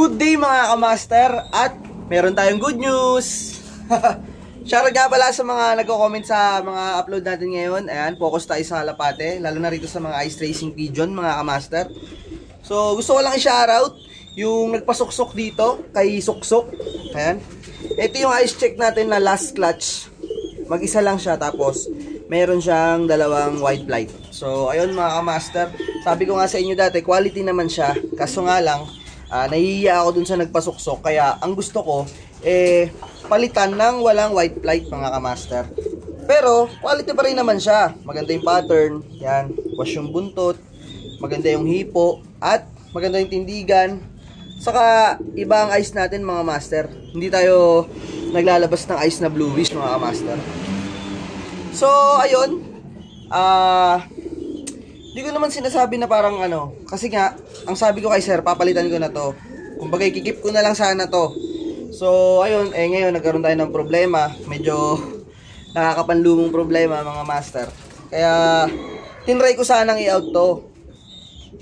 Good day mga kamaster, at meron tayong good news. Shoutout nga pala sa mga nagko-comment sa mga upload natin ngayon. Ayan, focus tayo sa Kalapate, lalo na rito sa mga ice racing pigeon mga kamaster. So gusto ko lang i-shoutout yung nagpasuksok dito kay Suksok. Ayan, ito yung ice check natin na last clutch. Mag-isa lang siya, tapos meron siyang dalawang white light. So ayun mga kamaster, sabi ko nga sa inyo dati, quality naman siya. Kaso nga lang, nahihiya ako dun sa nagpasuksok. Kaya ang gusto ko, palitan ng walang white light mga kamaster. Pero quality pa rin naman siya. Maganda yung pattern, yan, wash yung buntot, maganda yung hipo, at maganda yung tindigan. Saka iba ang ice natin mga master. Hindi tayo naglalabas ng ice na bluish mga kamaster. So ayun, hindi ko naman sinasabi na parang ano, kasi nga, ang sabi ko kay sir, papalitan ko na to. Kumbaga, ikikip ko na lang sana to. So, ayun, ngayon, nagkaroon tayo ng problema. Medyo nakakapanlumong problema, mga master. Kaya, tinry ko sanang i-out to.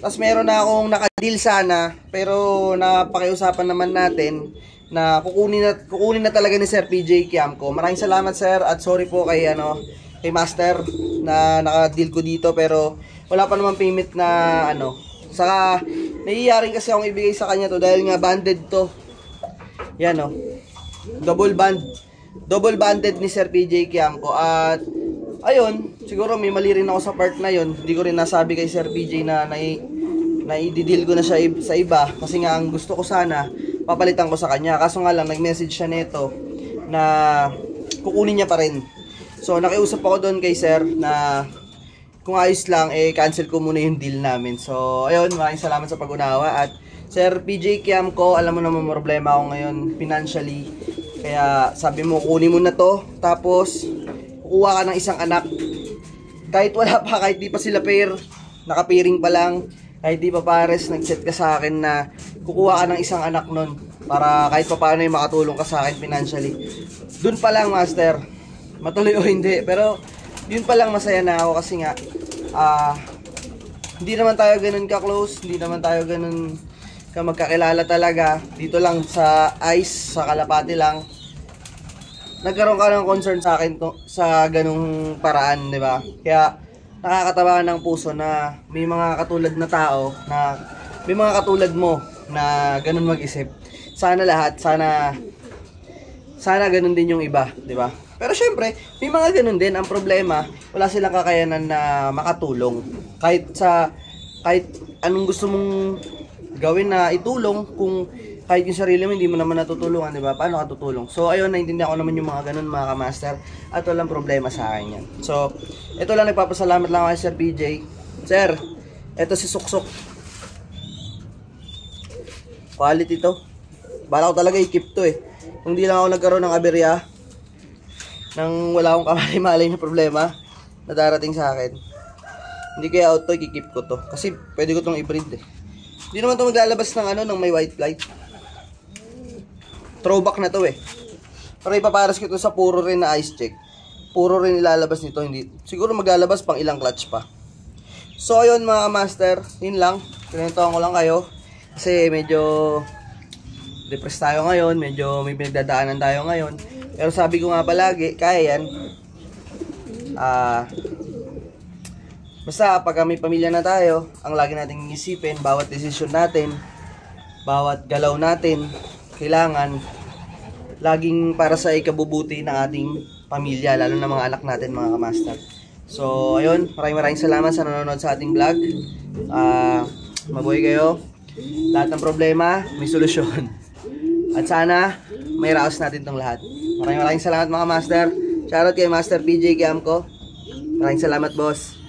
Tapos, meron na akong nakadeal sana, pero napakiusapan naman natin na kukunin na talaga ni Sir PJ Kiamco. Maraming salamat, sir, at sorry po kay, kay master na nakadeal ko dito, pero wala pa naman payment na Saka nahihiyarin kasi akong ibigay sa kanya to dahil nga banded to. Yan double banded ni Sir PJ Kiamco. At ayun, siguro may mali rin ako sa part na yon. Hindi ko rin nasabi kay Sir PJ na i-deal ko na siya sa iba, kasi nga ang gusto ko sana papalitan ko sa kanya. Kaso nga lang, nag-message siya nito na kukunin niya pa rin. So nakiusap ako doon kay sir na kung ayos lang, cancel ko muna yung deal namin. So, ayun, maraming salamat sa pag-unawa. At Sir PJ Kiamco, alam mo naman problema ako ngayon financially. Kaya sabi mo, kunin mo na to. Tapos, kukuha ka ng isang anak. Kahit wala pa, kahit di pa sila pair, nakapiring pa lang, kahit di pa pares, nag-set ka sa akin na kukuha ka ng isang anak nun. Para kahit pa paano yung makatulong ka sa akin financially. Dun pa lang, master. Matuloy o hindi. Pero, yun pa lang masaya na ako kasi nga hindi naman tayo ganun ka-close, hindi naman tayo ganun ka magkakilala talaga. Dito lang sa ice, sa Kalapate lang, nagkaroon ka ng concern sa akin sa ganung paraan, di ba? Kaya nakakatawa ng puso na may mga katulad na tao, na may mga katulad mo na ganun mag-isip. Sana lahat, sana ganun din yung iba, di ba? Pero syempre, may mga ganun din. Ang problema, wala silang kakayanan na makatulong. Kahit anong gusto mong gawin na itulong, kung kahit yung sarili mo hindi mo naman natutulungan, di ba? Paano ka tutulong? So ayun, naintindihan ko naman yung mga ganun mga kamaster, at walang problema sa akin yan. So, ito lang, nagpapasalamat lang ako kay Sir PJ. Sir, ito si Suksok. Quality to. Bala ko talaga i-keep to Kung di lang ako nagkaroon ng aberya, nang wala akong kamalay-malay na problema na darating sa akin, hindi kaya out to, i-keep ko to. Kasi pwede ko tong i-breed Hindi naman to maglalabas ng ng may white light. Throwback na to Pero ipaparas ko to sa puro rin na ice check. Puro rin ilalabas nito, hindi. Siguro maglalabas pang ilang clutch pa. So ayun mga master, yun lang. Kinentuhan ko lang kayo. Kasi medyo depressed tayo ngayon, medyo may pinagdadaanan tayo ngayon. Pero sabi ko nga palagi, kaya yan. Basta pag may pamilya na tayo, ang lagi nating isipin, bawat desisyon natin, bawat galaw natin, kailangan laging para sa ikabubuti ng ating pamilya, lalo na mga anak natin mga kamaster. So ayun, maraming salamat sa nanonood sa ating vlog. Mabuhay kayo. Lahat ng problema, may solusyon. At sana may raos natin tong lahat. Maraming salamat mga master. Shoutout kay Master PJ Kiamco. Maraming salamat, boss.